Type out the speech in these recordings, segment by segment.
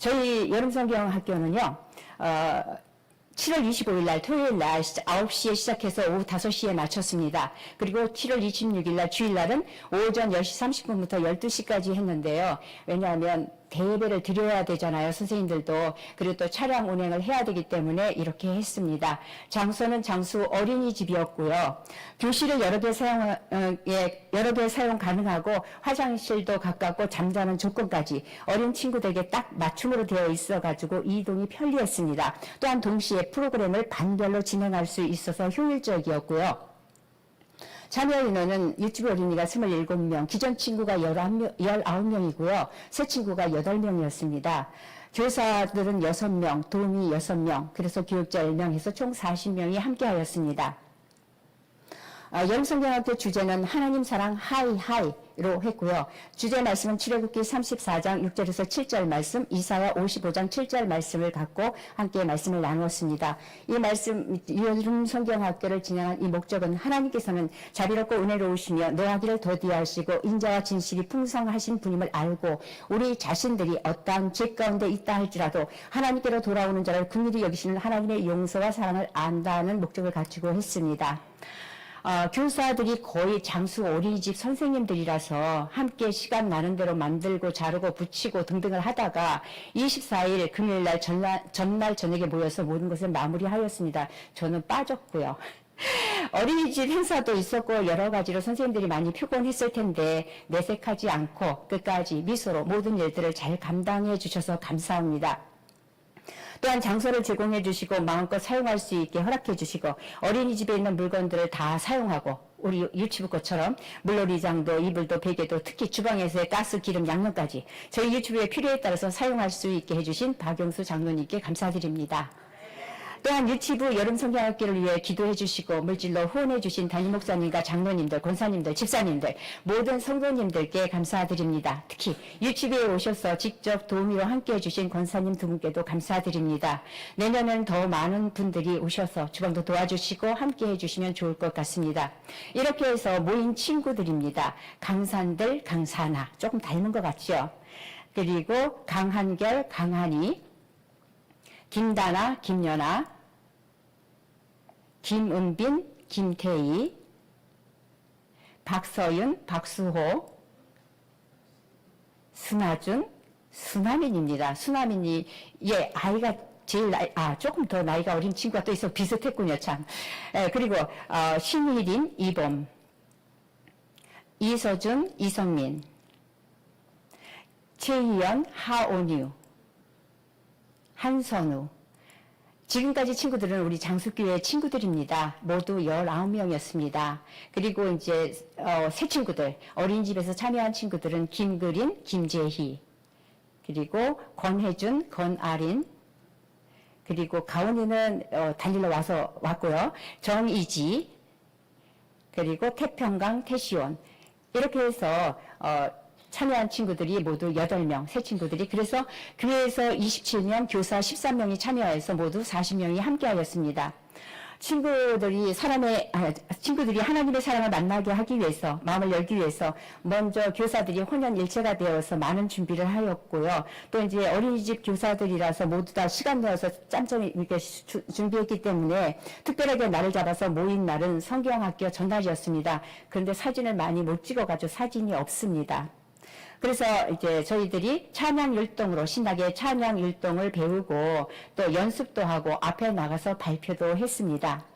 저희 여름성경학교는요, 7월 25일 날 토요일 날 9시에 시작해서 오후 5시에 마쳤습니다. 그리고 7월 26일 날 주일 날은 오전 10시 30분부터 12시까지 했는데요. 왜냐하면 대예배를 드려야 되잖아요. 선생님들도. 그리고 또 차량 운행을 해야 되기 때문에 이렇게 했습니다. 장소는 장수 어린이집이었고요. 교실을 여러 개 사용 가능하고 화장실도 가깝고 잠자는 조건까지 어린 친구들에게 딱 맞춤으로 되어 있어가지고 이동이 편리했습니다. 또한 동시에 프로그램을 반별로 진행할 수 있어서 효율적이었고요. 참여 인원은 유치부 어린이가 27명, 기존 친구가 19명이고요. 새 친구가 8명이었습니다. 교사들은 6명, 도우미 6명, 그래서 교육자 1명 해서 총 40명이 함께하였습니다. 여름성경학교 주제는 하나님 사랑 하이하이로 했고요. 주제 말씀은 출애굽기 34장 6절에서 7절 말씀, 이사야 55장 7절 말씀을 갖고 함께 말씀을 나누었습니다. 이 말씀, 여름성경학교를 진행한 이 목적은 하나님께서는 자비롭고 은혜로우시며 노하기를 더디하시고 인자와 진실이 풍성하신 분임을 알고 우리 자신들이 어떠한 죄 가운데 있다 할지라도 하나님께로 돌아오는 자를 긍휼히 여기시는 하나님의 용서와 사랑을 안다는 목적을 갖추고 했습니다. 교사들이 거의 장수 어린이집 선생님들이라서 함께 시간 나는 대로 만들고 자르고 붙이고 등등을 하다가 24일 금요일날 전날 저녁에 모여서 모든 것을 마무리하였습니다. 저는 빠졌고요. 어린이집 행사도 있었고 여러 가지로 선생님들이 많이 피곤했을 텐데 내색하지 않고 끝까지 미소로 모든 일들을 잘 감당해 주셔서 감사합니다. 또한 장소를 제공해 주시고 마음껏 사용할 수 있게 허락해 주시고 어린이집에 있는 물건들을 다 사용하고 우리 유치부 것처럼 물놀이장도 이불도 베개도 특히 주방에서의 가스, 기름, 양념까지 저희 유치부의 필요에 따라서 사용할 수 있게 해주신 박용수 장로님께 감사드립니다. 또한 유치부 여름성경학교를 위해 기도해 주시고 물질로 후원해 주신 담임 목사님과 장로님들, 권사님들, 집사님들 모든 성도님들께 감사드립니다. 특히 유치부에 오셔서 직접 도우미로 함께해 주신 권사님 두 분께도 감사드립니다. 내년에는 더 많은 분들이 오셔서 주방도 도와주시고 함께해 주시면 좋을 것 같습니다. 이렇게 해서 모인 친구들입니다. 강산들, 강사나 조금 닮은 것 같죠? 그리고 강한결, 강한이, 김다나, 김연아, 김은빈, 김태희, 박서윤, 박수호, 순아준, 순아민입니다. 순아민이 아이가 제일 조금 더 나이가 어린 친구가 또 있어 비슷했군요, 참. 그리고 신희린, 이범, 이서준, 이성민, 최희연, 하온유, 한선우. 지금까지 친구들은 우리 장수교회 친구들입니다. 모두 19명이었습니다. 그리고 이제 새 친구들, 어린이집에서 참여한 친구들은 김그린, 김재희, 그리고 권혜준, 권아린, 그리고 가온이는 달리러 왔고요. 정이지, 그리고 태평강, 태시온. 이렇게 해서 참여한 친구들이 모두 8명, 새 친구들이. 그래서 교회에서 27명, 교사 13명이 참여해서 모두 40명이 함께하였습니다. 친구들이 하나님의 사랑을 만나게 하기 위해서, 마음을 열기 위해서 먼저 교사들이 혼연일체가 되어서 많은 준비를 하였고요. 또 이제 어린이집 교사들이라서 모두 다 시간 내어서 짬짬이 이렇게 준비했기 때문에 특별하게 날을 잡아서 모인 날은 성경학교 전날이었습니다. 그런데 사진을 많이 못 찍어가지고 사진이 없습니다. 그래서 이제 저희들이 찬양 율동으로 신나게 찬양 율동을 배우고 또 연습도 하고 앞에 나가서 발표도 했습니다.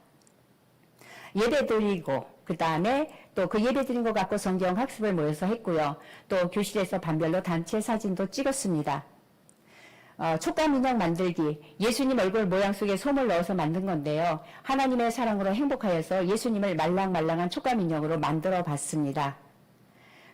예배 드리고 그 다음에 또 그 예배 드린 것 갖고 성경 학습을 모여서 했고요. 또 교실에서 반별로 단체 사진도 찍었습니다. 촉감 인형 만들기, 예수님 얼굴 모양 속에 솜을 넣어서 만든 건데요. 하나님의 사랑으로 행복하여서 예수님을 말랑말랑한 촉감 인형으로 만들어 봤습니다.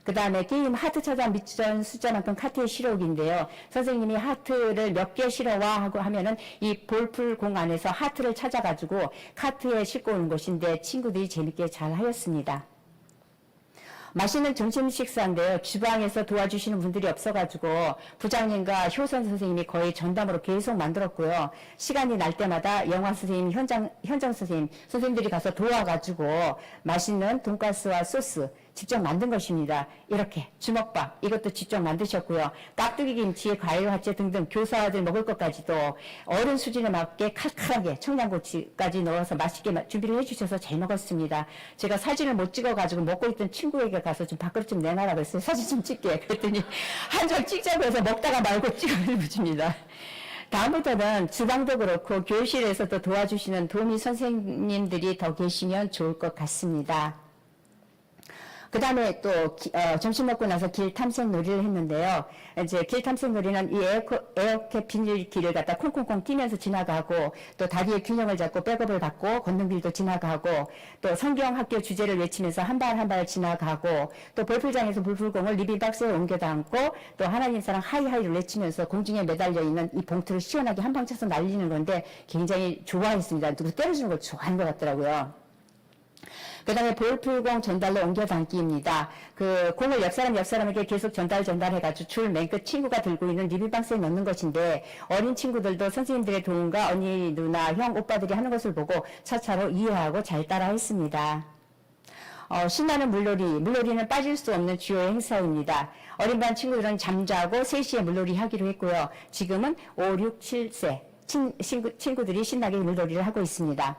그 다음에 게임 하트 찾아 밑전 숫자만큼 카트에 실어오기인데요. 선생님이 하트를 몇 개 실어와 하고 하면은 이 볼풀 공 안에서 하트를 찾아가지고 카트에 싣고 오는 것인데 친구들이 재밌게 잘 하였습니다. 맛있는 점심 식사인데요. 주방에서 도와주시는 분들이 없어가지고 부장님과 효선 선생님이 거의 전담으로 계속 만들었고요. 시간이 날 때마다 영화 선생님, 현장 선생님들이 가서 도와가지고 맛있는 돈가스와 소스, 직접 만든 것입니다. 이렇게 주먹밥 이것도 직접 만드셨고요. 깍두기 김치에 과일 화채 등등 교사들 먹을 것까지도 어른 수준에 맞게 칼칼하게 청양고추까지 넣어서 맛있게 준비를 해주셔서 잘 먹었습니다. 제가 사진을 못 찍어가지고 먹고 있던 친구에게 가서 좀 밥그릇 좀 내놔라고 했어요. 사진 좀 찍게. 그랬더니 한 장 찍자고 해서 먹다가 말고 찍어줍니다. 다음부터는 주방도 그렇고 교실에서도 도와주시는 도우미 선생님들이 더 계시면 좋을 것 같습니다. 그 다음에 또 점심 먹고 나서 길 탐색 놀이를 했는데요. 이제 길 탐색 놀이는 이 에어캡 비닐길을 갖다 콩콩콩 뛰면서 지나가고 또 다리의 균형을 잡고 백업을 받고 걷는 길도 지나가고 또 성경 학교 주제를 외치면서 한 발 한 발 지나가고 또 볼풀장에서 불풀공을 리빙박스에 옮겨 담고 또 하나님 사랑 하이하이를 외치면서 공중에 매달려 있는 이 봉투를 시원하게 한 방 쳐서 날리는 건데 굉장히 좋아했습니다. 누구 때려주는 걸 좋아하는 것 같더라고요. 그 다음에 볼풀공 전달로 옮겨 담기입니다. 그 공을 옆 사람에게 계속 전달해가지고 줄 맨 끝 친구가 들고 있는 리빙박스에 넣는 것인데 어린 친구들도 선생님들의 도움과 언니, 누나, 형, 오빠들이 하는 것을 보고 차차로 이해하고 잘 따라 했습니다. 신나는 물놀이는 빠질 수 없는 주요 행사입니다. 어린 반 친구들은 잠자고 3시에 물놀이 하기로 했고요. 지금은 5, 6, 7세 친구들이 신나게 물놀이를 하고 있습니다.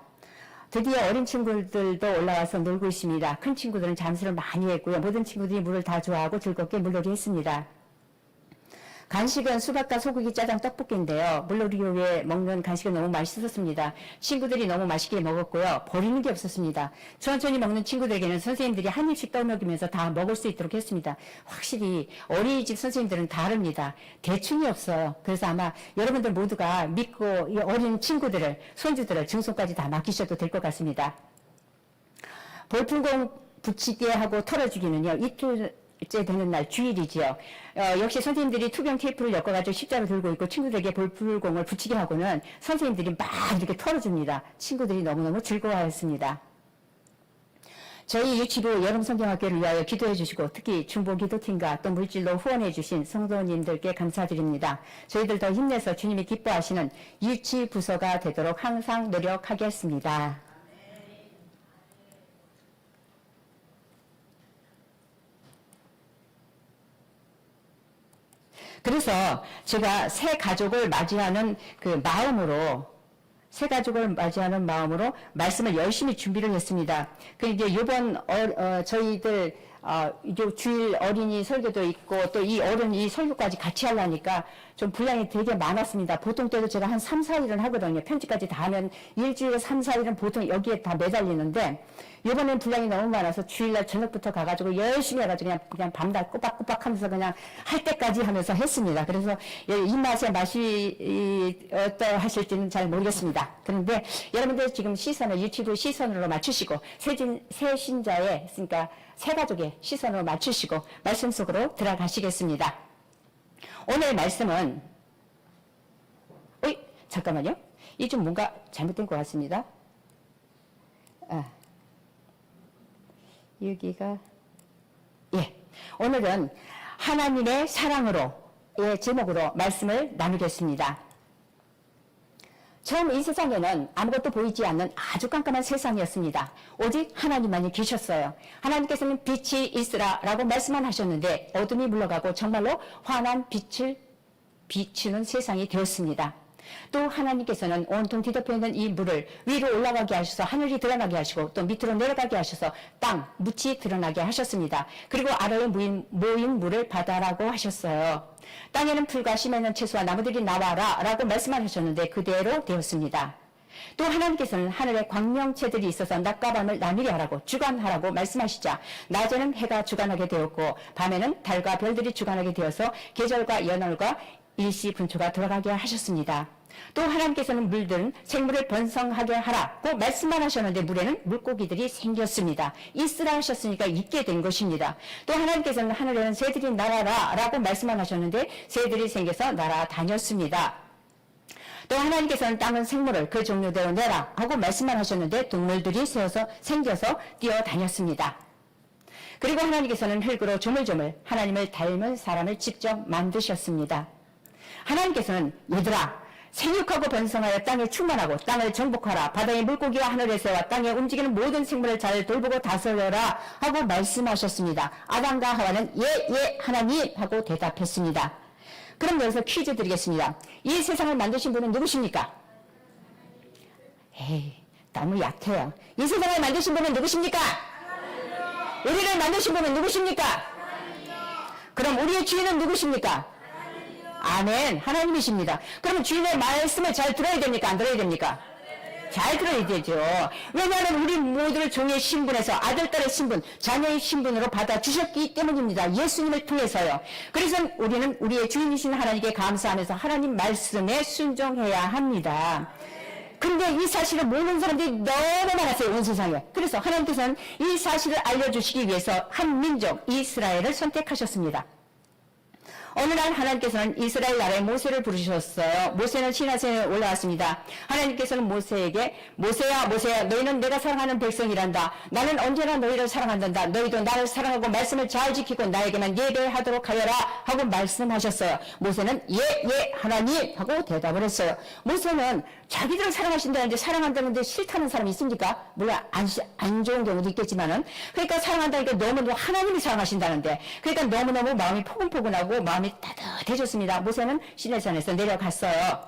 드디어 어린 친구들도 올라와서 놀고 있습니다. 큰 친구들은 잠수를 많이 했고요. 모든 친구들이 물을 다 좋아하고 즐겁게 물놀이 했습니다. 간식은 수박과 소고기 짜장 떡볶이인데요. 물놀이 후에 먹는 간식은 너무 맛있었습니다. 친구들이 너무 맛있게 먹었고요. 버리는 게 없었습니다. 천천히 먹는 친구들에게는 선생님들이 한 입씩 떠먹이면서 다 먹을 수 있도록 했습니다. 확실히 어린이집 선생님들은 다릅니다. 대충이 없어요. 그래서 아마 여러분들 모두가 믿고 이 어린 친구들을, 손주들을 증손까지 다 맡기셔도 될 것 같습니다. 볼풀공 붙이게 하고 털어주기는요. 이틀째 되는 날 주일이지요. 역시 선생님들이 투병 테이프를 엮어가지고 십자를 들고 있고 친구들에게 볼풀공을 붙이게 하고는 선생님들이 막 이렇게 털어줍니다. 친구들이 너무너무 즐거워하였습니다. 저희 유치부 여름 성경학교를 위하여 기도해 주시고 특히 중보 기도팀과 또 물질로 후원해 주신 성도님들께 감사드립니다. 저희들 더 힘내서 주님이 기뻐하시는 유치부서가 되도록 항상 노력하겠습니다. 그래서 제가 새 가족을 맞이하는 그 마음으로 말씀을 열심히 준비를 했습니다. 그 이제 이번 저희들 주일 어린이 설교도 있고 또 이 어른 이 설교까지 같이 하려니까 좀 분량이 되게 많았습니다. 보통 때도 제가 한 3, 4일은 하거든요. 편집까지 다 하면 일주일에 3, 4일은 보통 여기에 다 매달리는데 이번엔 분량이 너무 많아서 주일날 저녁부터 가가지고 열심히 해가지고 그냥 밤낮 꼬박꼬박 하면서 그냥 할 때까지 하면서 했습니다. 그래서 이 맛이 어떠하실지는 잘 모르겠습니다. 그런데 여러분들 지금 시선을 유튜브 시선으로 맞추시고 새 신자의 그러니까 새 가족의 시선으로 맞추시고 말씀 속으로 들어가시겠습니다. 오늘 말씀은 잠깐만요. 이 좀 뭔가 잘못된 것 같습니다. 여기가 오늘은 하나님의 사랑으로의 제목으로 말씀을 나누겠습니다. 처음 이 세상에는 아무것도 보이지 않는 아주 깜깜한 세상이었습니다. 오직 하나님만이 계셨어요. 하나님께서는 빛이 있으라 라고 말씀만 하셨는데 어둠이 물러가고 정말로 환한 빛을 비추는 세상이 되었습니다. 또 하나님께서는 온통 뒤덮여 있는 이 물을 위로 올라가게 하셔서 하늘이 드러나게 하시고 또 밑으로 내려가게 하셔서 땅, 묻이 드러나게 하셨습니다. 그리고 아래에 모인 물을 바다라고 하셨어요. 땅에는 풀과 심에는 채소와 나무들이 나와라 라고 말씀하셨는데 그대로 되었습니다. 또 하나님께서는 하늘에 광명체들이 있어서 낮과 밤을 나누게 하라고 주관하라고 말씀하시자 낮에는 해가 주관하게 되었고 밤에는 달과 별들이 주관하게 되어서 계절과 연월과 일시분초가 돌아가게 하셨습니다. 또 하나님께서는 물들은 생물을 번성하게 하라고 말씀만 하셨는데 물에는 물고기들이 생겼습니다. 있으라 하셨으니까 있게 된 것입니다. 또 하나님께서는 하늘에는 새들이 날아라 라고 말씀만 하셨는데 새들이 생겨서 날아다녔습니다. 또 하나님께서는 땅은 생물을 그 종류대로 내라 하고 말씀만 하셨는데 동물들이 생겨서 뛰어다녔습니다. 그리고 하나님께서는 흙으로 조물조물 하나님을 닮은 사람을 직접 만드셨습니다. 하나님께서는 얘들아 생육하고 번성하여 땅에 충만하고 땅을 정복하라. 바다의 물고기와 하늘의 새와 땅에 움직이는 모든 생물을 잘 돌보고 다스려라 하고 말씀하셨습니다. 아담과 하와는 예 하나님 하고 대답했습니다. 그럼 여기서 퀴즈 드리겠습니다. 이 세상을 만드신 분은 누구십니까? 에이, 너무 약해요. 이 세상을 만드신 분은 누구십니까? 우리를 만드신 분은 누구십니까? 그럼 우리의 주인은 누구십니까? 아멘. 하나님이십니다. 그러면 주인의 말씀을 잘 들어야 됩니까? 안 들어야 됩니까? 잘 들어야 되죠. 왜냐하면 우리 모두를 종의 신분에서 아들, 딸의 신분, 자녀의 신분으로 받아주셨기 때문입니다. 예수님을 통해서요. 그래서 우리는 우리의 주인이신 하나님께 감사하면서 하나님 말씀에 순종해야 합니다. 근데 이 사실을 모르는 사람들이 너무 많았어요, 온 세상에. 그래서 하나님께서는 이 사실을 알려주시기 위해서 한 민족, 이스라엘을 선택하셨습니다. 어느 날 하나님께서는 이스라엘 나라에 모세를 부르셨어요. 모세는 시내산에 올라왔습니다. 하나님께서는 모세에게 모세야 너희는 내가 사랑하는 백성이란다. 나는 언제나 너희를 사랑한단다. 너희도 나를 사랑하고 말씀을 잘 지키고 나에게만 예배하도록 하여라 하고 말씀하셨어요. 모세는 예 하나님 하고 대답을 했어요. 모세는 자기들을 사랑하신다는데 사랑한다는데 싫다는 사람이 있습니까? 물론 안 좋은 경우도 있겠지만은 그러니까 사랑한다니까 너무너무 하나님이 사랑하신다는데 그러니까 너무너무 마음이 포근포근하고 마음이 따뜻해졌습니다. 모세는 시내산에서 내려갔어요.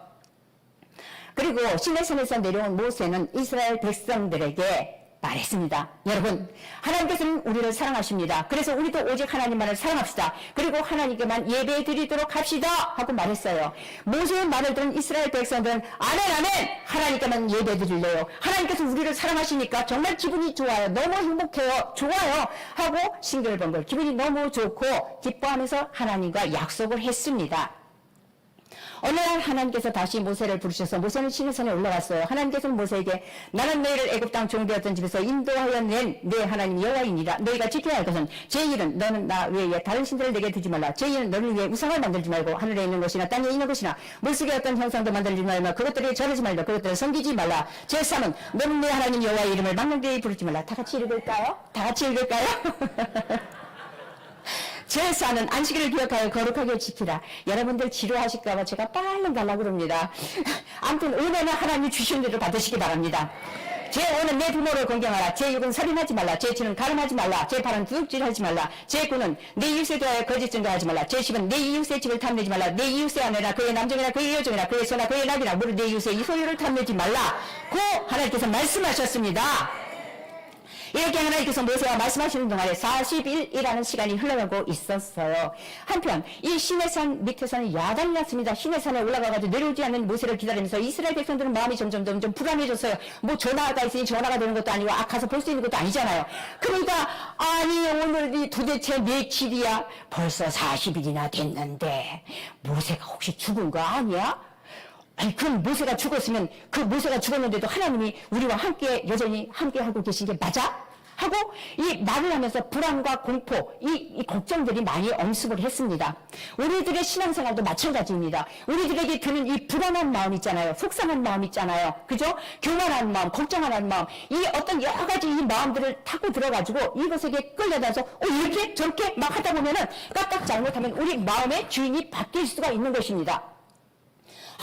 그리고 시내산에서 내려온 모세는 이스라엘 백성들에게 말했습니다. 여러분, 하나님께서는 우리를 사랑하십니다. 그래서 우리도 오직 하나님만을 사랑합시다. 그리고 하나님께만 예배 드리도록 합시다 하고 말했어요. 모세의 말을 들은 이스라엘 백성들은 아멘 하나님께만 예배 드릴래요. 하나님께서 우리를 사랑하시니까 정말 기분이 좋아요. 너무 행복해요. 좋아요 하고 싱글벙글 기분이 너무 좋고 기뻐하면서 하나님과 약속을 했습니다. 어느 날 하나님께서 다시 모세를 부르셔서 모세는 시내산에 올라갔어요. 하나님께서는 모세에게 나는 너희를 애굽 땅 종되었던 집에서 인도하여 낸 내 하나님 여호와이니라. 너희가 지켜야 할 것은 제1은 너는 나 외에 다른 신들을 내게 두지 말라. 제2는 너를 위해 우상을 만들지 말고 하늘에 있는 것이나 땅에 있는 것이나 물속에 어떤 형상도 만들지 말며 그것들에 절하지 말며 그것들을 섬기지 말라. 제3은 너는 내 하나님 여호와의 이름을 망령되이 부르지 말라. 다 같이 읽을까요? 제4는 안식일을 기억하여 거룩하게 지키라. 여러분들 지루하실까봐 제가 빨리 가려고 그럽니다. 아무튼 은혜는 하나님이 주신 대로 받으시기 바랍니다. 제5는 내 부모를 공경하라. 제6은 살인하지 말라. 제7은 가늠하지 말라. 제8은 두둑질하지 말라. 제9는 내 이웃에 대하여 거짓 증거하지 말라. 제10은 내 이웃의 집을 탐내지 말라. 내 이웃의 아내나 그의 남종이나 그의 여종이나 그의 소나 그의 낙이나 무릇 내 이웃의 이 소유를 탐내지 말라. 고 하나님께서 말씀하셨습니다. 이렇게 하나님께서 모세와 말씀하시는 동안에 40일이라는 시간이 흘러가고 있었어요. 한편 이 시내산 밑에서는 야단이 났습니다. 시내산에 올라가가지고 내려오지 않는 모세를 기다리면서 이스라엘 백성들은 마음이 점점 불안해졌어요. 뭐 전화가 있으니 전화가 되는 것도 아니고 가서 볼 수 있는 것도 아니잖아요. 그러니까 아니 오늘이 도대체 며칠이야? 벌써 40일이나 됐는데 모세가 혹시 죽은 거 아니야? 아니, 그럼 모세가 죽었으면 그 모세가 죽었는데도 하나님이 우리와 함께 여전히 함께하고 계신 게 맞아? 하고 이 말을 하면서 불안과 공포, 이 걱정들이 많이 엄습을 했습니다. 우리들의 신앙생활도 마찬가지입니다. 우리들에게 드는 이 불안한 마음 있잖아요. 속상한 마음 있잖아요. 그죠? 교만한 마음, 걱정하는 마음, 이 어떤 여러 가지 이 마음들을 타고 들어가지고 이것에게 끌려다서 이렇게 저렇게 막 하다 보면은 까딱 잘못하면 우리 마음의 주인이 바뀔 수가 있는 것입니다.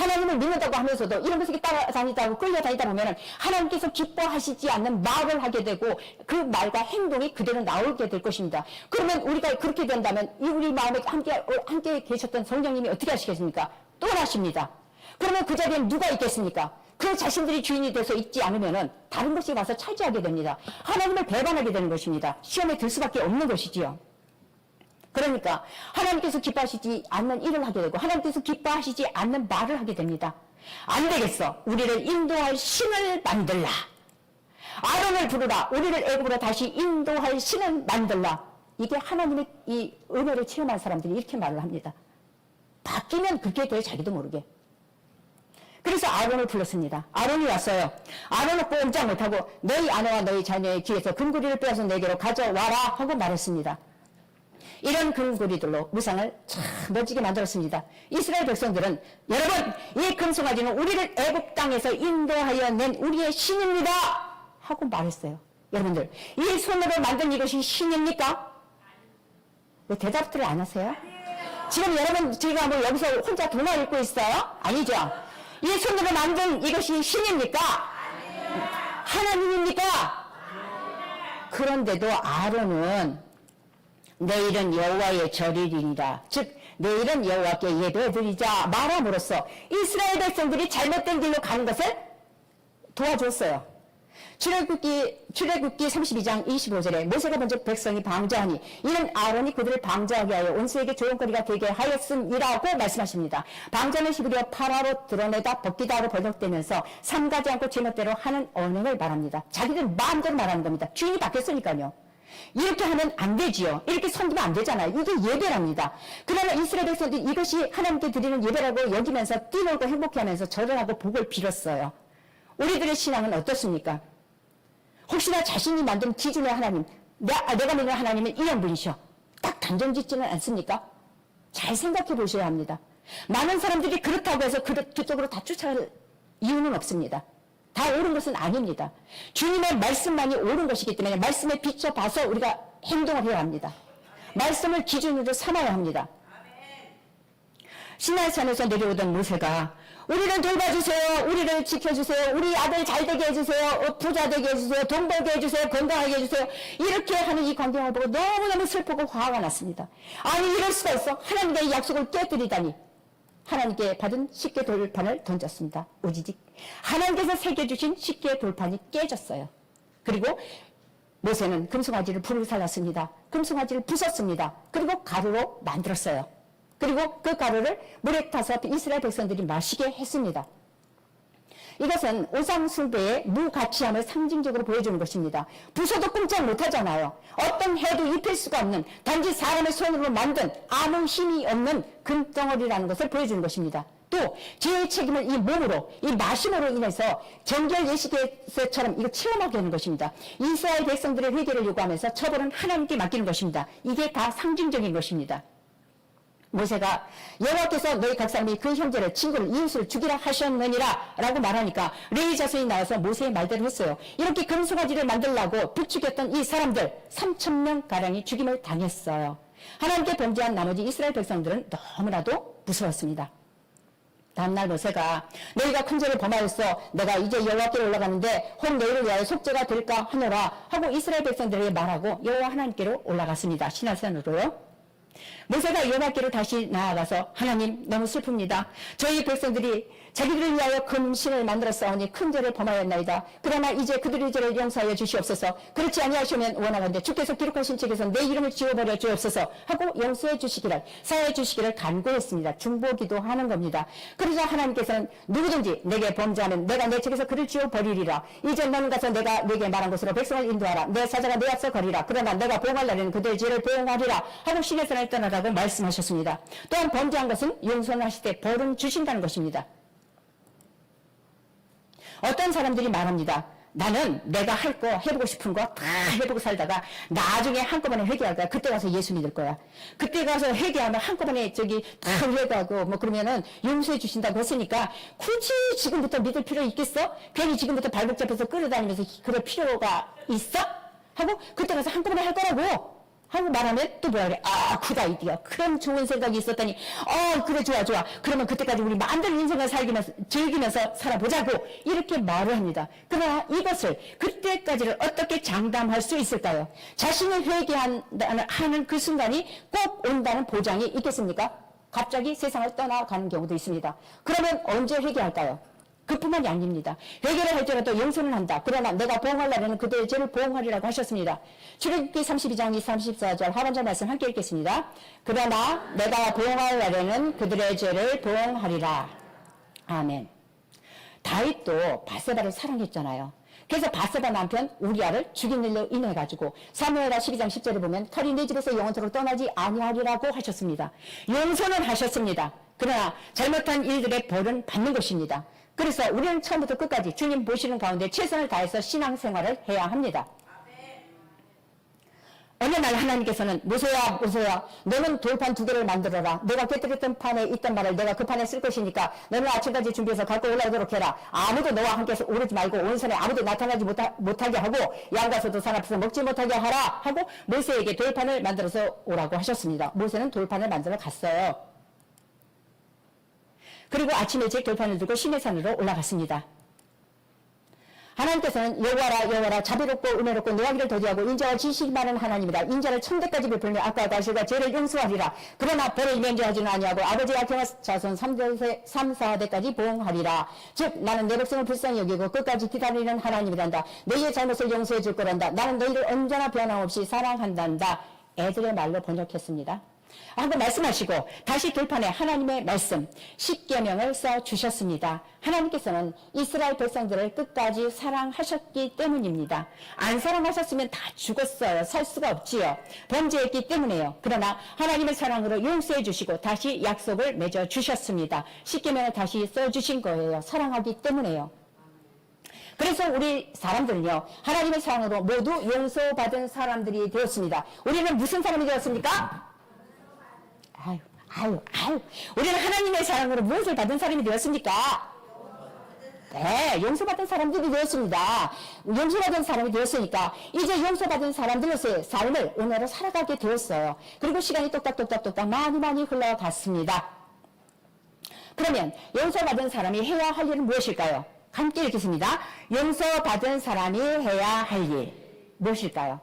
하나님을 믿는다고 하면서도 이런 것에 따라다니다고 끌려다니다 보면 하나님께서 기뻐하시지 않는 말을 하게 되고 그 말과 행동이 그대로 나오게 될 것입니다. 그러면 우리가 그렇게 된다면 우리 마음에 함께 계셨던 성령님이 어떻게 하시겠습니까? 떠나십니다. 그러면 그 자리에 누가 있겠습니까? 그 자신들이 주인이 돼서 있지 않으면 다른 것이 와서 차지하게 됩니다. 하나님을 배반하게 되는 것입니다. 시험에 들 수밖에 없는 것이지요. 그러니까 하나님께서 기뻐하시지 않는 일을 하게 되고 하나님께서 기뻐하시지 않는 말을 하게 됩니다. 안 되겠어. 우리를 인도할 신을 만들라. 아론을 부르라. 우리를 애굽으로 다시 인도할 신을 만들라. 이게 하나님의 이 은혜를 체험한 사람들이 이렇게 말을 합니다. 바뀌면 그렇게 돼 자기도 모르게. 그래서 아론을 불렀습니다. 아론이 왔어요. 아론은 꼼짝 못하고 너희 아내와 너희 자녀의 귀에서 금고리를 빼앗아 내게로 가져와라 하고 말했습니다. 이런 금고리들로 우상을 참 멋지게 만들었습니다. 이스라엘 백성들은 여러분 이 금송아지는 우리를 애굽 땅에서 인도하여 낸 우리의 신입니다 하고 말했어요. 여러분들 이 손으로 만든 이것이 신입니까? 왜 대답들을 안 하세요? 지금 여러분 제가 뭐 여기서 혼자 동화 읽고 있어요? 아니죠. 이 손으로 만든 이것이 신입니까? 하나님입니까? 그런데도 아론은 내일은 여호와의 절일이니라, 즉 내일은 여호와께 예배드리자 말함으로써 이스라엘 백성들이 잘못된 길로 가는 것을 도와줬어요. 출애굽기 32장 25절에 모세가 먼저 백성이 방자하니 이는 아론이 그들을 방자하게 하여 온수에게 조용거리가 되게 하였음이라고 말씀하십니다. 방자는 히브리어 파라로 드러내다 벗기다로 번역되면서 삼가지 않고 제멋대로 하는 언행을 말합니다. 자기들 마음대로 말하는 겁니다. 주인이 바뀌었으니까요. 이렇게 하면 안 되지요. 이렇게 섬기면 안 되잖아요. 이게 예배랍니다. 그러나 이스라엘 백성들이 이것이 하나님께 드리는 예배라고 여기면서 뛰놀고 행복해하면서 절을 복을 빌었어요. 우리들의 신앙은 어떻습니까? 혹시나 자신이 만든 기준의 하나님, 내가 믿는 하나님은 이런 분이셔, 딱 단정짓지는 않습니까? 잘 생각해 보셔야 합니다. 많은 사람들이 그렇다고 해서 그쪽으로 다 쫓아갈 이유는 없습니다. 다 옳은 것은 아닙니다. 주님의 말씀만이 옳은 것이기 때문에 말씀에 비춰봐서 우리가 행동을 해야 합니다. 말씀을 기준으로 삼아야 합니다. 시내산에서 내려오던 모세가 우리를 돌봐주세요, 우리를 지켜주세요, 우리 아들 잘되게 해주세요, 부자 되게 해주세요, 돈 벌게 해주세요, 건강하게 해주세요, 이렇게 하는 이 광경을 보고 너무너무 슬프고 화가 났습니다. 아니 이럴 수가 있어? 하나님의 약속을 깨뜨리다니. 하나님께 받은 십계 돌판을 던졌습니다. 우지직 하나님께서 새겨주신 십계 돌판이 깨졌어요. 그리고 모세는 금송아지를 불을 살랐습니다. 금송아지를 부쉈습니다. 그리고 가루로 만들었어요. 그리고 그 가루를 물에 타서 이스라엘 백성들이 마시게 했습니다. 이것은 우상숭배의 무가치함을 상징적으로 보여주는 것입니다. 부숴도 꼼짝 못하잖아요. 어떤 해도 입힐 수가 없는, 단지 사람의 손으로 만든 아무 힘이 없는 금덩어리라는 것을 보여주는 것입니다. 또 죄의 책임을 이 몸으로, 이 마심으로 인해서 정결 예식에서처럼 이거 체험하게 하는 것입니다. 이스라엘 백성들의 회개를 요구하면서 처벌은 하나님께 맡기는 것입니다. 이게 다 상징적인 것입니다. 모세가 여호와께서 너희 각 사람이 그 형제를, 친구를, 이웃을 죽이라 하셨느니라 라고 말하니까 레위 자손이 나와서 모세의 말대로 했어요. 이렇게 금송아지를 만들려고 부추겼던 이 사람들 3,000명 가량이 죽임을 당했어요. 하나님께 범죄한 나머지 이스라엘 백성들은 너무나도 무서웠습니다. 다음날 모세가 너희가 큰 죄를 범하였어, 내가 이제 여호와께로 올라가는데 혹 너희를 위하여 속죄가 될까 하노라 하고 이스라엘 백성들에게 말하고 여호와 하나님께로 올라갔습니다. 시내산으로요. 모세가 여호와께로 다시 나아가서 하나님, 너무 슬픕니다. 저희 백성들이 자기들을 위하여 금신을 만들었사오니 큰 죄를 범하였나이다. 그러나 이제 그들의 죄를 용서하여 주시옵소서. 그렇지 아니하시면 원하건대 주께서 기록하신 책에서 내 이름을 지워버려 주옵소서 하고 용서해 주시기를, 사하여 주시기를 간구했습니다. 중보기도 하는 겁니다. 그러자 하나님께서는 누구든지 내게 범죄하면 내가 내 책에서 그를 지워버리리라. 이제 너는 가서 내가 네게 말한 곳으로 백성을 인도하라. 내 사자가 내 앞서 거리라. 그러나 내가 보응할 날에는 그들의 죄를 보응하리라 하고 시내산을 떠나라고 말씀하셨습니다. 또한 범죄한 것은 용서하실 때 벌은 주신다는 것입니다. 어떤 사람들이 말합니다. 나는 내가 할 거, 해보고 싶은 거 다 해보고 살다가 나중에 한꺼번에 회개할 거야. 그때 가서 예수 믿을 거야. 그때 가서 회개하면 한꺼번에 다 회개하고 뭐 그러면은 용서해 주신다고 했으니까 굳이 지금부터 믿을 필요 있겠어? 괜히 지금부터 발목 잡혀서 끌어다니면서 그럴 필요가 있어? 하고 그때 가서 한꺼번에 할 거라고 하고 말하면 또 뭐라 그래? 아, 굿 아이디어. 그런 좋은 생각이 있었더니 그래, 좋아. 그러면 그때까지 우리 마음대로 인생을 즐기면서 살아보자고 이렇게 말을 합니다. 그러나 이것을 그때까지를 어떻게 장담할 수 있을까요? 자신이 회개하는 그 순간이 꼭 온다는 보장이 있겠습니까? 갑자기 세상을 떠나가는 경우도 있습니다. 그러면 언제 회개할까요? 그뿐만이 아닙니다. 회개를 할지라도 용서는 한다. 그러나 내가 보응할 날에는 그들의 죄를 보응하리라고 하셨습니다. 출애굽기 32장 34절 하반절 말씀 함께 읽겠습니다. 그러나 내가 보응할 날에는 그들의 죄를 보응하리라. 아멘. 다윗도 바세바를 사랑했잖아요. 그래서 바세바 남편 우리아를 죽인 일로 인해 가지고 사무엘하 12장 10절에 보면 칼이 내 집에서 영원토록 떠나지 아니하리라고 하셨습니다. 용서는 하셨습니다. 그러나 잘못한 일들의 벌은 받는 것입니다. 그래서 우리는 처음부터 끝까지 주님 보시는 가운데 최선을 다해서 신앙생활을 해야 합니다. 어느 날 하나님께서는 모세야 너는 돌판 2개를 만들어라. 내가 깨뜨렸던 판에 있던 말을 내가 그 판에 쓸 것이니까 너는 아침까지 준비해서 갖고 올라오도록 해라. 아무도 너와 함께 오르지 말고 온 산에 아무도 나타나지 못하게 하고 양가서도 산 앞에서 먹지 못하게 하라 하고 모세에게 돌판을 만들어서 오라고 하셨습니다. 모세는 돌판을 만들어 갔어요. 그리고 아침에 제 돌판을 들고 시내산으로 올라갔습니다. 하나님께서는 여호와라 자비롭고 은혜롭고 노하기를 더디하고 인자와 지식이 많은 하나님이다. 인자를 천대까지 베풀며 악과 과실과 죄를 용서하리라. 그러나 벌을 면제하지는 아니하고 아버지 아케와 자손 3,4대까지 보응하리라. 즉 나는 내 백성을 불쌍히 여기고 끝까지 기다리는 하나님이란다. 너희의 잘못을 용서해 줄 거란다. 나는 너희를 언제나 변함없이 사랑한단다. 애들의 말로 번역했습니다. 한번 말씀하시고 다시 돌판에 하나님의 말씀 10계명을 써주셨습니다. 하나님께서는 이스라엘 백성들을 끝까지 사랑하셨기 때문입니다. 안 사랑하셨으면 다 죽었어요. 살 수가 없지요. 범죄했기 때문에요. 그러나 하나님의 사랑으로 용서해 주시고 다시 약속을 맺어 주셨습니다. 10계명을 다시 써주신 거예요. 사랑하기 때문에요. 그래서 우리 사람들은요, 하나님의 사랑으로 모두 용서받은 사람들이 되었습니다. 우리는 무슨 사람이 되었습니까? 우리는 하나님의 사랑으로 무엇을 받은 사람이 되었습니까? 네, 용서받은 사람들이 되었습니다. 용서받은 사람이 되었으니까 이제 용서받은 사람들로서의 삶을 오늘로 살아가게 되었어요. 그리고 시간이 똑딱똑딱 많이 흘러갔습니다. 그러면 용서받은 사람이 해야 할 일은 무엇일까요? 함께 읽겠습니다. 용서받은 사람이 해야 할 일 무엇일까요?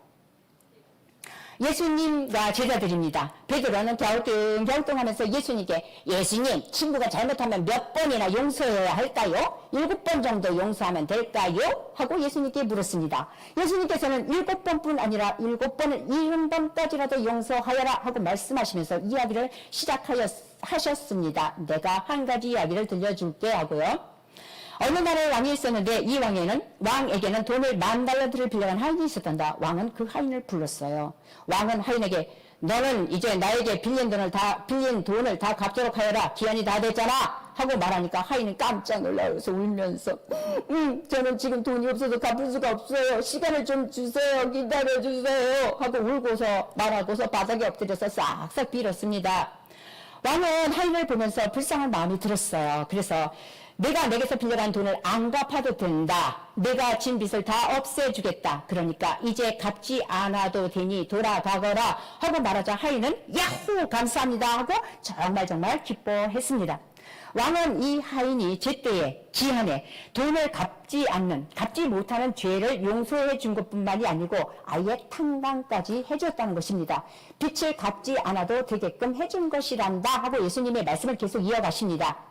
예수님과 제자들입니다. 베드로는 갸우뚱하면서 예수님께 예수님 친구가 잘못하면 몇 번이나 용서해야 할까요? 7번 정도 용서하면 될까요? 하고 예수님께 물었습니다. 예수님께서는 7번뿐 아니라 7번을 70번까지라도 용서하여라 하고 말씀하시면서 이야기를 시작하셨습니다. 내가 한 가지 이야기를 들려줄게 하고요. 어느 나라에 왕이 있었는데 이 왕에게는 돈을 $10,000를 빌려간 하인이 있었단다. 왕은 그 하인을 불렀어요. 왕은 하인에게 너는 이제 나에게 빌린 돈을 다 갚도록 하여라. 기한이 다 됐잖아. 하고 말하니까 하인은 깜짝 놀라서 울면서 저는 지금 돈이 없어서 갚을 수가 없어요. 시간을 좀 주세요. 기다려주세요. 하고 울고서 말하고서 바닥에 엎드려서 싹싹 빌었습니다. 왕은 하인을 보면서 불쌍한 마음이 들었어요. 그래서 내가 내게서 빌려간 돈을 안 갚아도 된다. 내가 진 빚을 다 없애주겠다. 그러니까 이제 갚지 않아도 되니 돌아가거라 하고 말하자 하인은 야호 감사합니다 하고 정말 기뻐했습니다. 왕은 이 하인이 제때에 기한에 돈을 갚지 못하는 죄를 용서해 준 것뿐만이 아니고 아예 탕감까지 해줬다는 것입니다. 빚을 갚지 않아도 되게끔 해준 것이란다 하고 예수님의 말씀을 계속 이어가십니다.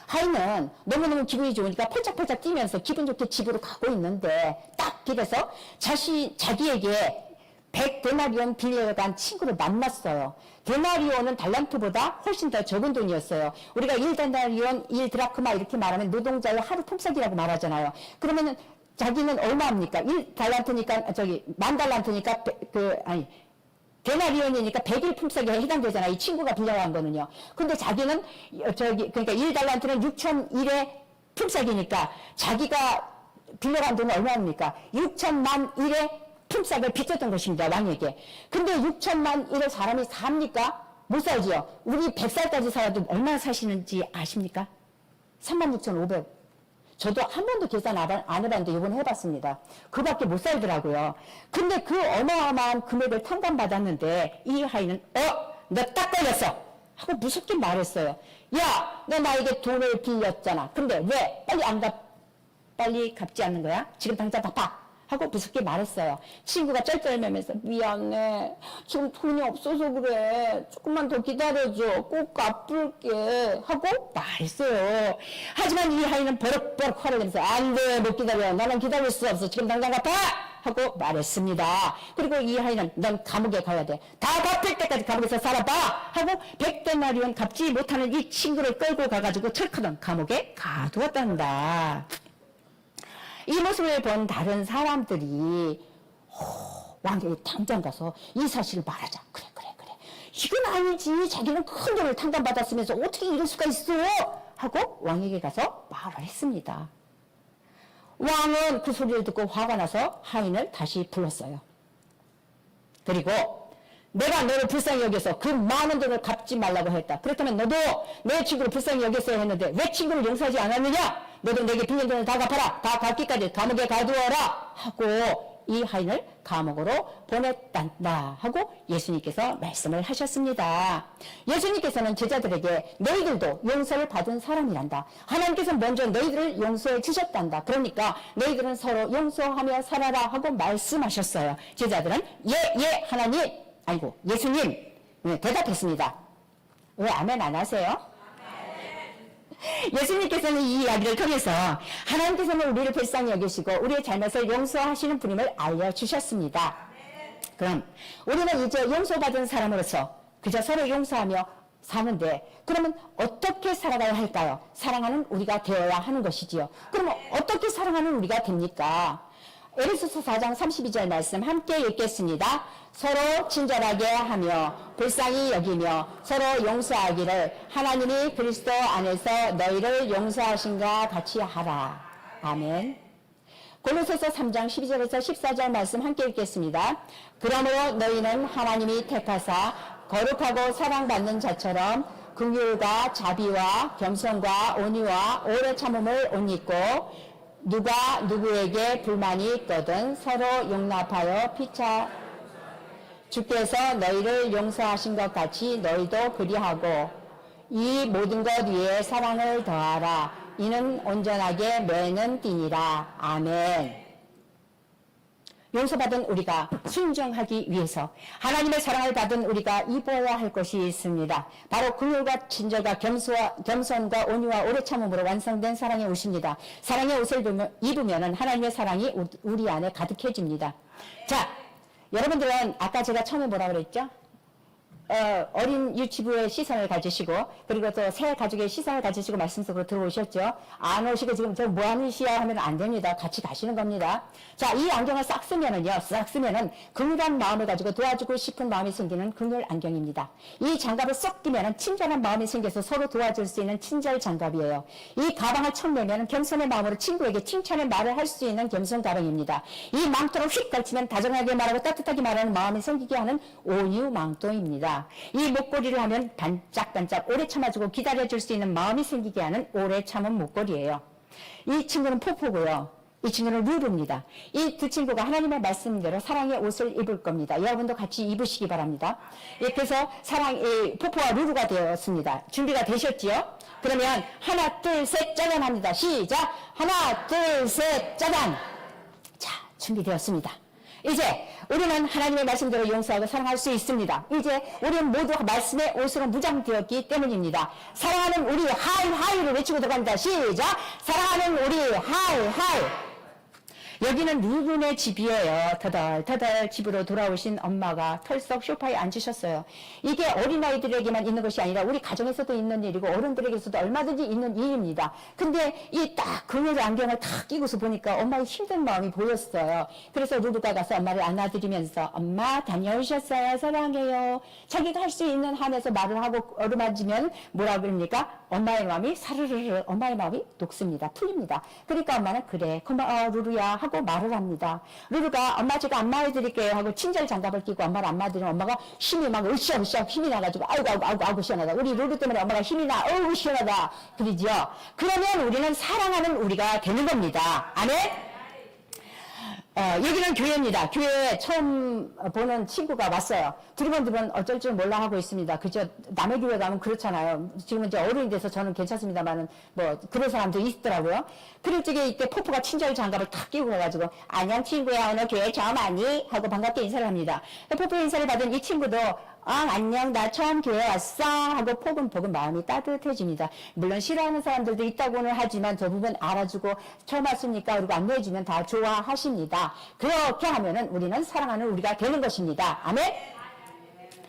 하인은 너무너무 기분이 좋으니까 펄짝펄짝 뛰면서 기분 좋게 집으로 가고 있는데 딱 길에서 자기에게 100데나리온 빌려간 친구를 만났어요. 데나리온은 달란트보다 훨씬 더 적은 돈이었어요. 우리가 1데나리온, 1드라크마 이렇게 말하면 노동자의 하루 품삯이라고 말하잖아요. 그러면 자기는 얼마입니까? 1달란트니까 10,000달란트니까 데나리온이니까 100일 품삯에 해당되잖아. 이 친구가 빌려간 거는요. 근데 자기는 그러니까 1달란트는 6,001의 품삯이니까 자기가 빌려간 돈은 얼마입니까? 6,000만 1의 품삯을 빚졌던 것입니다. 왕에게. 근데 6,000만 1의 사람이 삽니까? 못 살지요. 우리 100살까지 살아도 얼마나 사시는지 아십니까? 36,500. 저도 한 번도 계산 안 해봤는데 이번에 해봤습니다. 그밖에 못 살더라고요. 근데 그 어마어마한 금액을 탕감받았는데 이 하인은 너 딱 걸렸어 하고 무섭게 말했어요. 야, 너 나에게 돈을 빌렸잖아. 근데 왜 빨리 갚지 않는 거야? 지금 당장 갚아 하고 무섭게 말했어요. 친구가 쩔쩔매면서 미안해. 지금 돈이 없어서 그래. 조금만 더 기다려줘. 꼭 갚을게. 하고 말했어요. 하지만 이 하인은 버럭버럭 화를 내면서 안 돼. 못 기다려. 나는 기다릴 수 없어. 지금 당장 갚아. 하고 말했습니다. 그리고 이 하인은 넌 감옥에 가야 돼. 다 갚을 때까지 감옥에서 살아봐. 하고 100데나리온 갚지 못하는 이 친구를 끌고 가가지고 철커덕 감옥에 가두었단다. 이 모습을 본 다른 사람들이 왕에게 당장 가서 이 사실을 말하자. 그래. 이건 아니지. 자기는 큰 돈을 탕감받았으면서 어떻게 이럴 수가 있어? 하고 왕에게 가서 말을 했습니다. 왕은 그 소리를 듣고 화가 나서 하인을 다시 불렀어요. 그리고 내가 너를 불쌍히 여겨서 그 많은 돈을 갚지 말라고 했다. 그렇다면 너도 내 친구를 불쌍히 여겼어야 했는데 왜 친구를 용서하지 않았느냐? 너도 내게 빌린 돈을 다 갚아라. 다 갚기까지 감옥에 가두어라. 하고 이 하인을 감옥으로 보냈단다 하고 예수님께서 말씀을 하셨습니다. 예수님께서는 제자들에게 너희들도 용서를 받은 사람이란다. 하나님께서 먼저 너희들을 용서해 주셨단다. 그러니까 너희들은 서로 용서하며 살아라 하고 말씀하셨어요. 제자들은 예 하나님, 아이고 예수님, 네, 대답했습니다. 왜 아멘 안 하세요? 예수님께서는 이 이야기를 통해서 하나님께서는 우리를 불쌍히 여기시고 우리의 잘못을 용서하시는 분임을 알려주셨습니다. 그럼 우리는 이제 용서받은 사람으로서 그저 서로 용서하며 사는데 그러면 어떻게 살아가야 할까요? 사랑하는 우리가 되어야 하는 것이지요. 그러면 어떻게 사랑하는 우리가 됩니까? 에베소서 4장 32절 말씀 함께 읽겠습니다. 서로 친절하게 하며 불쌍히 여기며 서로 용서하기를 하나님이 그리스도 안에서 너희를 용서하신가 같이 하라. 아멘. 골로새서 3장 12절에서 14절 말씀 함께 읽겠습니다. 그러므로 너희는 하나님이 택하사 거룩하고 사랑받는 자처럼 긍휼과 자비와 겸손과 온유와 오래 참음을 옷 입고 누가 누구에게 불만이 있거든 서로 용납하여 피차 주께서 너희를 용서하신 것 같이 너희도 그리하고 이 모든 것 위에 사랑을 더하라. 이는 온전하게 매는 띠니라. 아멘. 용서받은 우리가 순종하기 위해서 하나님의 사랑을 받은 우리가 입어야 할 것이 있습니다. 바로 긍휼과 친절과 겸손과 온유와 오래 참음으로 완성된 사랑의 옷입니다. 사랑의 옷을 입으면 하나님의 사랑이 우리 안에 가득해집니다. 자, 여러분들은 아까 제가 처음에 뭐라 그랬죠? 어린 유치부의 시선을 가지시고 그리고 또 새 가족의 시선을 가지시고 말씀 속으로 들어오셨죠. 안 오시고 지금 저 뭐하는 시야 하면 안 됩니다. 같이 가시는 겁니다. 자, 이 안경을 싹 쓰면은요. 싹 쓰면은 긍휼한 마음을 가지고 도와주고 싶은 마음이 생기는 긍휼 안경입니다. 이 장갑을 쏙 끼면은 친절한 마음이 생겨서 서로 도와줄 수 있는 친절 장갑이에요. 이 가방을 척 내면은 겸손의 마음으로 친구에게 칭찬의 말을 할 수 있는 겸손 가방입니다. 이 망토를 휙 걸치면 다정하게 말하고 따뜻하게 말하는 마음이 생기게 하는 온유 망토입니다. 이 목걸이를 하면 반짝반짝 오래 참아주고 기다려줄 수 있는 마음이 생기게 하는 오래 참은 목걸이에요. 이 친구는 포포고요. 이 친구는 루루입니다. 이 두 친구가 하나님의 말씀대로 사랑의 옷을 입을 겁니다. 여러분도 같이 입으시기 바랍니다. 그래서 포포와 루루가 되었습니다. 준비가 되셨지요? 그러면 하나 둘 셋 짜잔 합니다. 시작! 하나 둘 셋 짜잔! 자, 준비되었습니다. 이제 우리는 하나님의 말씀대로 용서하고 사랑할 수 있습니다. 이제 우리는 모두 말씀의 옷으로 무장되었기 때문입니다. 사랑하는 우리 하이를 외치고 들어갑니다. 시작! 사랑하는 우리 하이. 여기는 루루네 집이에요. 터덜 집으로 돌아오신 엄마가 털썩 소파에 앉으셨어요. 이게 어린아이들에게만 있는 것이 아니라 우리 가정에서도 있는 일이고 어른들에게서도 얼마든지 있는 일입니다. 근데 이 딱 긍휼 안경을 탁 끼고서 보니까 엄마의 힘든 마음이 보였어요. 그래서 루루가 가서 엄마를 안아드리면서 엄마 다녀오셨어요. 사랑해요. 자기가 할 수 있는 한에서 말을 하고 어루만지면 뭐라 그럽니까? 엄마의 마음이 사르르르 엄마의 마음이 녹습니다. 풀립니다. 그러니까 엄마는 그래 고마워 루루야 하고 말을 합니다. 루루가 엄마 제가 안마해드릴게요 하고 친절 장갑을 끼고 엄마를 안마드리면 엄마가 힘이 막 으쌰으쌰 힘이 나가지고 아이고 시원하다. 우리 루루 때문에 엄마가 힘이 나 어우 시원하다. 그러죠. 그러면 우리는 사랑하는 우리가 되는 겁니다. 아멘? 여기는 교회입니다. 교회에 처음 보는 친구가 왔어요. 두리번두번 어쩔 줄 몰라 하고 있습니다. 그저 남의 교회 가면 그렇잖아요. 지금은 이제 어른이 돼서 저는 괜찮습니다만은 뭐 그런 사람도 있더라고요. 그럴 적에 이때 포포가 친절 장갑을 탁 끼고 가가지고 안녕 친구야 오늘 교회 처음 왔니? 하고 반갑게 인사를 합니다. 포포의 인사를 받은 이 친구도 안녕 나 처음 교회 왔어 하고 포근포근 마음이 따뜻해집니다. 물론 싫어하는 사람들도 있다고는 하지만 저 부분 알아주고 처음 왔으니까 그리고 안내해주면 다 좋아하십니다. 그렇게 하면은 우리는 사랑하는 우리가 되는 것입니다. 아멘?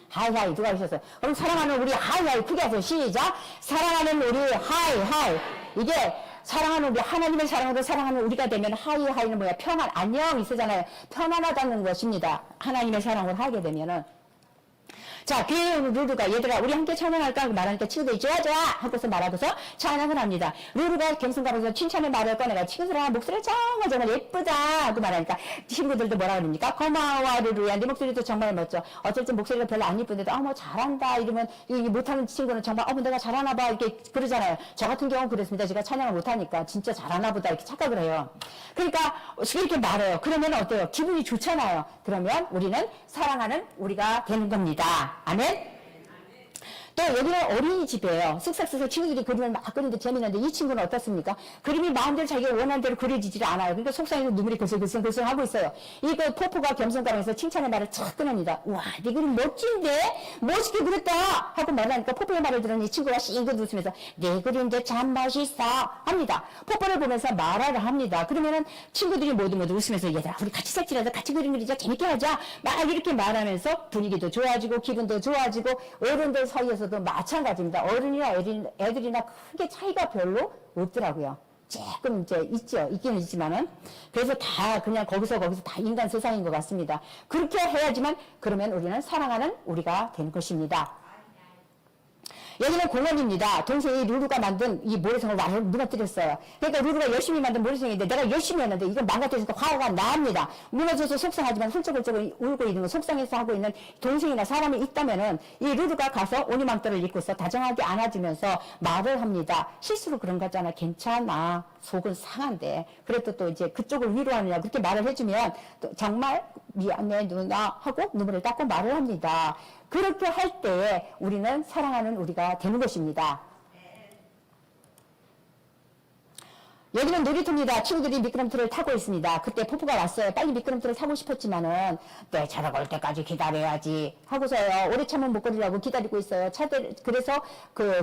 하이 누가 오셨어요? 그럼 사랑하는 우리 하이 크게 하세요. 시작! 사랑하는 우리 하이 이게 사랑하는 우리 하나님의 사랑으로 사랑하는 우리가 되면 하이는 뭐야? 평안 안녕 있으잖아요. 편안하다는 것입니다. 하나님의 사랑을 하게 되면은 자, 교회 루루가 얘들아 우리 함께 찬양할까 하고 말하니까 친구들이 좋아 하고서 말하고서 찬양을 합니다. 루루가 겸손가면서 칭찬의 말을 꺼내가 친구들아 목소리 정말 예쁘다 하고 말하니까 친구들도 뭐라 그럽니까? 고마워 루루야 네 목소리도 정말 멋져. 어쨌든 목소리가 별로 안 예쁜데도 뭐 잘한다 이러면 이 못하는 친구는 정말 내가 잘하나 봐 이렇게 그러잖아요. 저 같은 경우는 그랬습니다. 제가 찬양을 못하니까 진짜 잘하나 보다 이렇게 착각을 해요. 그러니까 이렇게 말해요. 그러면 어때요? 기분이 좋잖아요. 그러면 우리는 사랑하는 우리가 되는 겁니다. 아멘. 또 여기는 어린이집이에요. 쓱싹쓱싹 친구들이 그림을 막 그리는데 재미있는데 이 친구는 어떻습니까? 그림이 마음대로 자기가 원하는 대로 그려지질 않아요. 그러니까 속상해서 눈물이 글썽글썽 하고 있어요. 이거 포포가 겸손가면서 칭찬의 말을 착 꺼냅니다. 우와 네 그림 멋진데? 멋있게 그렸다! 하고 말하니까 포포의 말을 들은 이 친구가 싱긋 웃으면서 내 그림도 참 멋있어 합니다. 포포를 보면서 말하를 합니다. 그러면은 친구들이 모두 웃으면서 얘들아 우리 같이 색칠하자 같이 그림 그리자 재밌게 하자 막 이렇게 말하면서 분위기도 좋아지고 기분도 좋아지고 어른들 사이에서 도 마찬가지입니다. 어른이나 애들이나 크게 차이가 별로 없더라고요. 조금 이제 있기는 있지만은. 그래서 다 그냥 거기서 다 인간 세상인 것 같습니다. 그렇게 해야지만 그러면 우리는 사랑하는 우리가 되는 것입니다. 여기는 공원입니다. 동생이 루루가 만든 이 모래성을 완전히 무너뜨렸어요. 그러니까 루루가 열심히 만든 모래성인데 내가 열심히 했는데 이거 망가뜨려서 화가 납니다. 무너져서 속상하지만 훌쩍훌쩍 울고 있는 거 속상해서 하고 있는 동생이나 사람이 있다면은 이 루루가 가서 오니망토를 입고서 다정하게 안아주면서 말을 합니다. 실수로 그런 거잖아. 괜찮아. 속은 상한데. 그래도 또 이제 그쪽을 위로하느냐 그렇게 말을 해주면 또 정말 미안해 누나 하고 눈물을 닦고 말을 합니다. 그렇게 할 때에 우리는 사랑하는 우리가 되는 것입니다. 여기는 놀이터입니다. 친구들이 미끄럼틀을 타고 있습니다. 그때 포포가 왔어요. 빨리 미끄럼틀을 타고 싶었지만은 내 차가 올 때까지 기다려야지 하고서요. 오래 참은 목걸이라고 기다리고 있어요. 그래서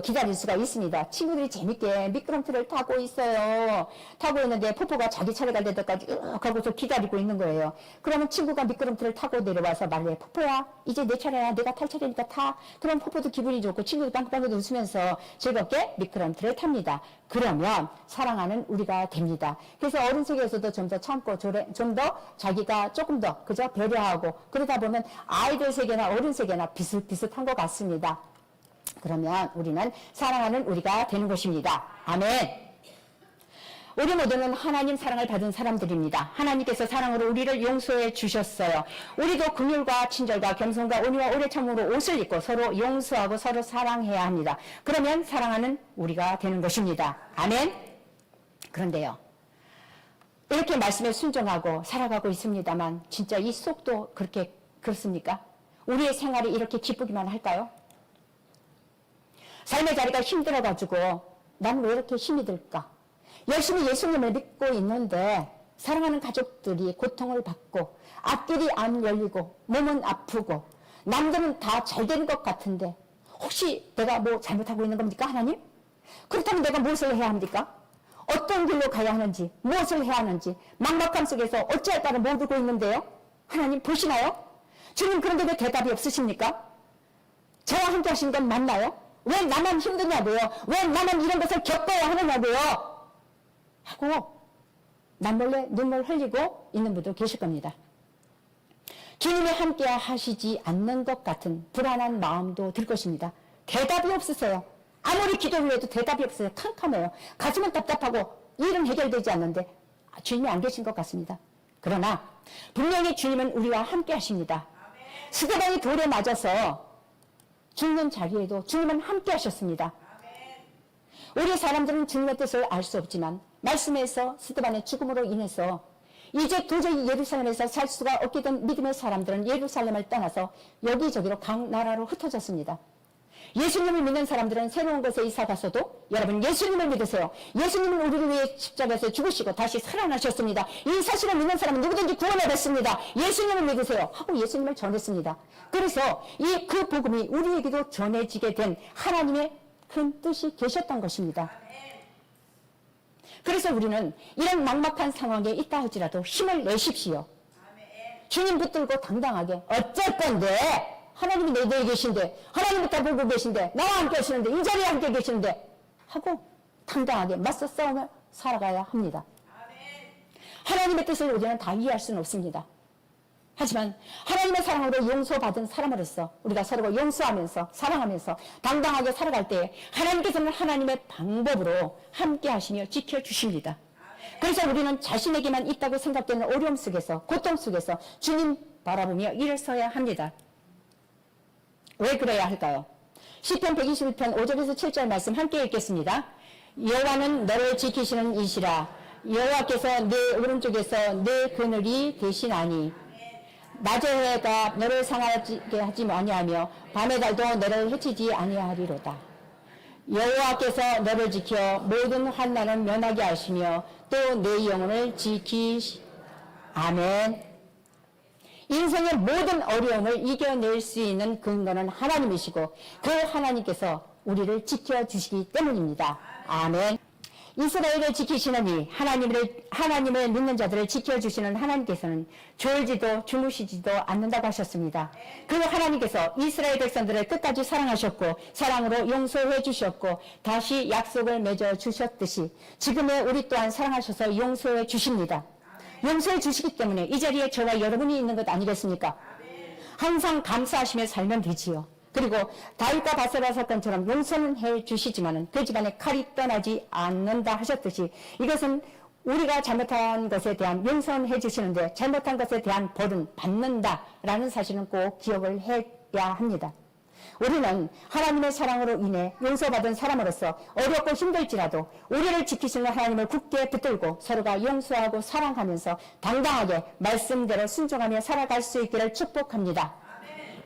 기다릴 수가 있습니다. 친구들이 재밌게 미끄럼틀을 타고 있어요. 타고 있는데 포포가 자기 차례 갈 때까지 하고서 기다리고 있는 거예요. 그러면 친구가 미끄럼틀을 타고 내려와서 말해. 포포야 이제 내 차례야. 내가 탈 차례니까 타. 그럼 포포도 기분이 좋고 친구도 빵긋빵긋 웃으면서 즐겁게 미끄럼틀을 탑니다. 그러면 사랑하는 우리가 됩니다. 그래서 어른 세계에서도 좀 더 참고 좀 더 자기가 조금 더 그저 배려하고 그러다 보면 아이들 세계나 어른 세계나 비슷비슷한 것 같습니다. 그러면 우리는 사랑하는 우리가 되는 것입니다. 아멘. 우리 모두는 하나님 사랑을 받은 사람들입니다. 하나님께서 사랑으로 우리를 용서해 주셨어요. 우리도 긍휼과 친절과 겸손과 온유와 오래 참음으로 옷을 입고 서로 용서하고 서로 사랑해야 합니다. 그러면 사랑하는 우리가 되는 것입니다. 아멘. 그런데요. 이렇게 말씀에 순종하고 살아가고 있습니다만 진짜 이 속도 그렇습니까? 우리의 생활이 이렇게 기쁘기만 할까요? 삶의 자리가 힘들어가지고 난 왜 이렇게 힘이 들까? 열심히 예수님을 믿고 있는데 사랑하는 가족들이 고통을 받고 앞길이 안 열리고 몸은 아프고 남들은 다 잘 되는 것 같은데 혹시 내가 뭐 잘못하고 있는 겁니까 하나님? 그렇다면 내가 무엇을 해야 합니까? 어떤 길로 가야 하는지 무엇을 해야 하는지 막막함 속에서 어찌할 바를 모르고 있는데요. 하나님 보시나요? 주님 그런데 왜 대답이 없으십니까? 저와 함께 하신 건 맞나요? 왜 나만 힘드냐고요? 왜 나만 이런 것을 겪어야 하느냐고요? 하고 남몰래 눈물 흘리고 있는 분도 계실 겁니다. 주님이 함께 하시지 않는 것 같은 불안한 마음도 들 것입니다. 대답이 없으세요. 아무리 기도를 해도 대답이 없어요. 캄캄해요. 가슴은 답답하고 일은 해결되지 않는데 주님이 안 계신 것 같습니다. 그러나 분명히 주님은 우리와 함께 하십니다. 스데반이 돌에 맞아서 죽는 자리에도 주님은 함께 하셨습니다. 우리 사람들은 주님의 뜻을 알 수 없지만 말씀에서 스데반의 죽음으로 인해서 이제 도저히 예루살렘에서 살 수가 없게 된 믿음의 사람들은 예루살렘을 떠나서 여기저기로 각 나라로 흩어졌습니다. 예수님을 믿는 사람들은 새로운 곳에 이사 갔어도 여러분 예수님을 믿으세요. 예수님은 우리를 위해 십자가에서 죽으시고 다시 살아나셨습니다. 이 사실을 믿는 사람은 누구든지 구원을 받습니다. 예수님을 믿으세요 하고 예수님을 전했습니다. 그래서 그 복음이 우리에게도 전해지게 된 하나님의 큰 뜻이 계셨던 것입니다. 그래서 우리는 이런 막막한 상황에 있다 할지라도 힘을 내십시오. 주님 붙들고 당당하게 어쩔 건데 하나님이 내 뒤에 계신데 하나님이 다 보고 계신데 나와 함께 하시는데 이 자리에 함께 계시는데 하고 당당하게 맞서 싸우며 살아가야 합니다. 하나님의 뜻을 우리는 다 이해할 수는 없습니다. 하지만 하나님의 사랑으로 용서받은 사람으로서 우리가 서로가 용서하면서 사랑하면서 당당하게 살아갈 때 하나님께서는 하나님의 방법으로 함께 하시며 지켜주십니다. 그래서 우리는 자신에게만 있다고 생각되는 어려움 속에서 고통 속에서 주님 바라보며 일어서야 합니다. 왜 그래야 할까요? 시편 121편 5절에서 7절 말씀 함께 읽겠습니다. 여호와는 너를 지키시는 이시라. 여호와께서 내 오른쪽에서 내 그늘이 되시나니 낮의 해가 너를 상하게 하지 아니하며 밤의 달도 너를 해치지 아니하리로다. 여호와께서 너를 지켜 모든 환난을 면하게 하시며 또 내 영혼을 아멘. 인생의 모든 어려움을 이겨낼 수 있는 근거는 하나님이시고 그 하나님께서 우리를 지켜주시기 때문입니다. 아멘. 이스라엘을 지키시는 이 하나님을 믿는 자들을 지켜주시는 하나님께서는 졸지도 주무시지도 않는다고 하셨습니다. 그 하나님께서 이스라엘 백성들을 끝까지 사랑하셨고 사랑으로 용서해 주셨고 다시 약속을 맺어 주셨듯이 지금의 우리 또한 사랑하셔서 용서해 주십니다. 용서해 주시기 때문에 이 자리에 저와 여러분이 있는 것 아니겠습니까? 항상 감사하시며 살면 되지요. 그리고 다윗과 바세바 사건처럼 용서는 해 주시지만은 그 집안에 칼이 떠나지 않는다 하셨듯이 이것은 우리가 잘못한 것에 대한 용서는 해 주시는데 잘못한 것에 대한 벌은 받는다라는 사실은 꼭 기억을 해야 합니다. 우리는 하나님의 사랑으로 인해 용서받은 사람으로서 어렵고 힘들지라도 우리를 지키시는 하나님을 굳게 붙들고 서로가 용서하고 사랑하면서 당당하게 말씀대로 순종하며 살아갈 수 있기를 축복합니다.